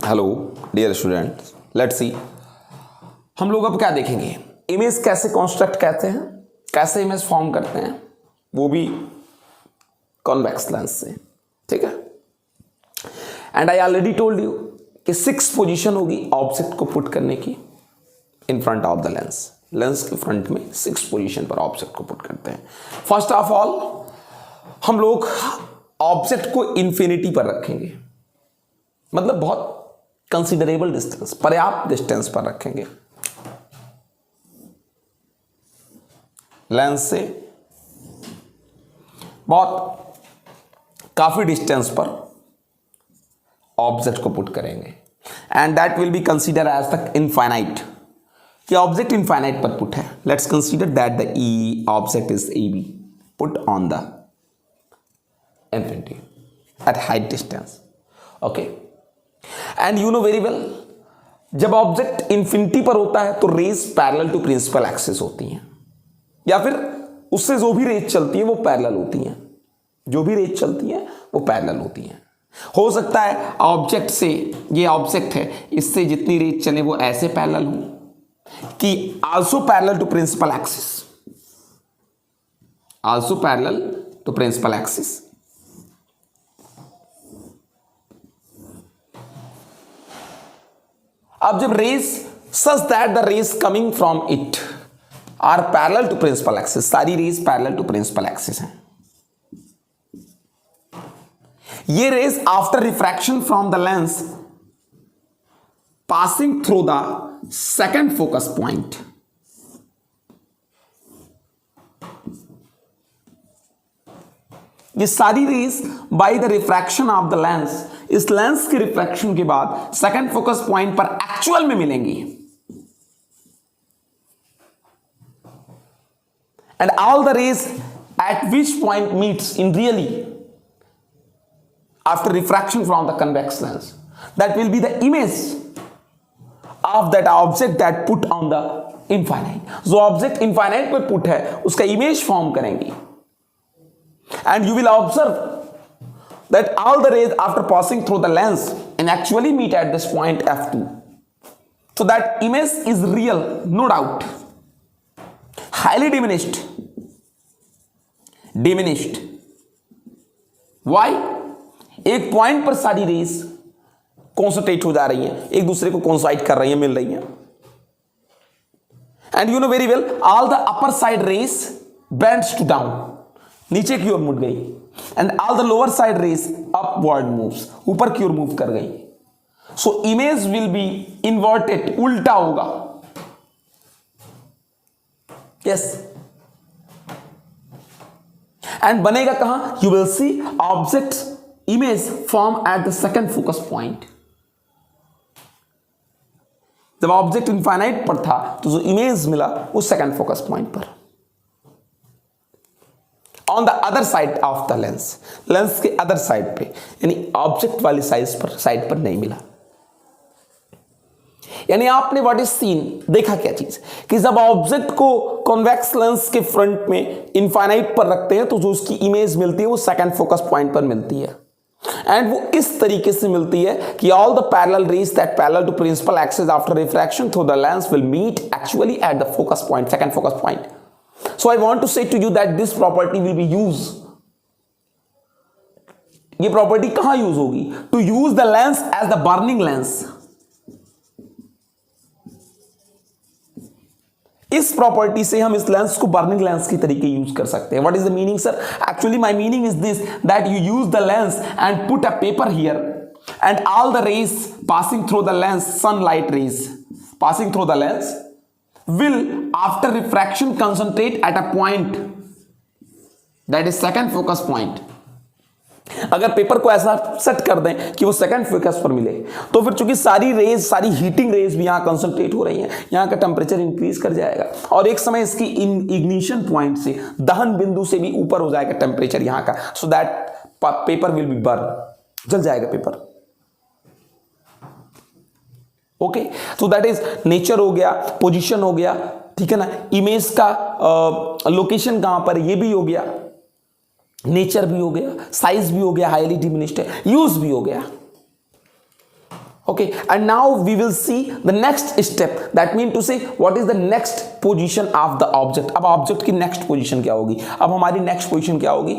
Hello dear students, let's see. हम लोग अब क्या देखेंगे, इमेज कैसे कॉन्स्ट्रक्ट करते हैं, कैसे इमेज फॉर्म करते हैं, वो भी कॉन्वेक्स लेंस से। ठीक है। And I already told you कि 6 पोजीशन होगी ऑब्जेक्ट को पुट करने की in front of the lens. Lens के फ्रंट में 6 पोजीशन पर ऑब्जेक्ट को पुट करते हैं। फर्स्ट ऑफ ऑल हम लोग ऑब्जेक्ट को इंफिनिटी पर रखेंगे, मतलब बहुत कंसिडरेबल डिस्टेंस, पर्याप्त डिस्टेंस पर रखेंगे। लेंस से बहुत काफी डिस्टेंस पर ऑब्जेक्ट को पुट करेंगे and that will be consider as the infinite. कि ऑब्जेक्ट इनफाइनाइट पर पुट है। Let's consider that the E object is A B put on the infinity at height distance. Okay, and you know very well, जब object infinity पर होता है तो rays parallel to principal axis होती हैं, या फिर उससे जो भी रेज चलती है वो पैरेलल होती हैं। जो भी रेज चलती हैं वो पैरेलल होती हैं। हो सकता है ऑब्जेक्ट से, ये ऑब्जेक्ट है, इससे जितनी रेज चले वो ऐसे पैरेलल हो कि also parallel to principal axis, also parallel to principal axis. अब जब rays such that the rays coming from it are parallel to principal axis, सारी rays parallel to principal axis हैं। ये rays after refraction from the lens passing through the second focus point, ये सारी rays by the refraction of the lens, इस lens के refraction के बाद second focus point पर एक्चुअल में मिलेंगी। And all the rays at which point meets in really after refraction from the convex lens, that will be the image of that object that put on the infinite. जो object infinite पर put है उसका image form करेंगी। And you will observe that all the rays after passing through the lens and actually meet at this point F2. So that image is real, no doubt. Highly diminished. Diminished. Why? एक point पर सारी raise concentrate हो जा रही हैं, एक दूसरे को कोइंसाइड कर रही हैं, मिल रही हैं। And you know very well, all the upper side rays bends to down. नीचे की ओर मुड़ गई and all the lower side rays upward moves, ऊपर की ओर मूव कर गई। So image will be inverted, उल्टा होगा। यस, एंड बनेगा कहां? You will see object image form at the second focus point. जब ऑब्जेक्ट इनफाइनाइट पर था तो जो इमेज मिला वो सेकंड फोकस पॉइंट पर, on the other side of the lens, lens के अदर साइड पे, यानी ऑब्जेक्ट वाली साइड पर नहीं मिला। यानी आपने व्हाट इज सीन, देखा क्या चीज कि जब ऑब्जेक्ट को कॉन्वेक्स लेंस के फ्रंट में इनफाइनाइट पर रखते हैं तो जो उसकी इमेज मिलती है वो सेकंड फोकस पॉइंट पर मिलती है। एंड वो इस तरीके से मिलती है कि all the parallel rays that parallel to principal axis after refraction through the lens will meet actually at the focus point, second focus point. So I want to say to you that this property will be used. ये property कहां use होगी? To use the lens as the burning lens. इस property से हम इस lens को burning lens की तरीके यूज कर सकते हैं। What is the meaning, sir? Actually, my meaning is this: that you use the lens and put a paper here, and all the rays passing through the lens, sunlight rays passing through the lens, will after refraction concentrate at a point that is second focus point. अगर paper को ऐसा set कर दें कि वो second focus पर मिले तो फिर चूंकि सारी रेज, सारी हीटिंग रेज भी यहां कंसंट्रेट हो रही हैं, यहां का टेम्परेचर इंक्रीज कर जाएगा और एक समय इसकी इग्निशन पॉइंट से, दहन बिंदु से भी ऊपर हो जाएगा टेम्परेचर यहां का, so that paper will be burn, जल जाएगा पेपर। ओके, तो दैट इज नेचर हो गया, पोजीशन हो गया, ठीक है ना, इमेज का लोकेशन कहां पर, ये भी हो गया, नेचर भी हो गया, साइज भी हो गया, हाईली डिमिनिश्ड है, यूज भी हो गया। Okay, and now we will see the next step, that mean to say what is the next position of the object. अब ऑब्जेक्ट की नेक्स्ट पोजीशन क्या होगी, अब हमारी नेक्स्ट पोजीशन क्या होगी,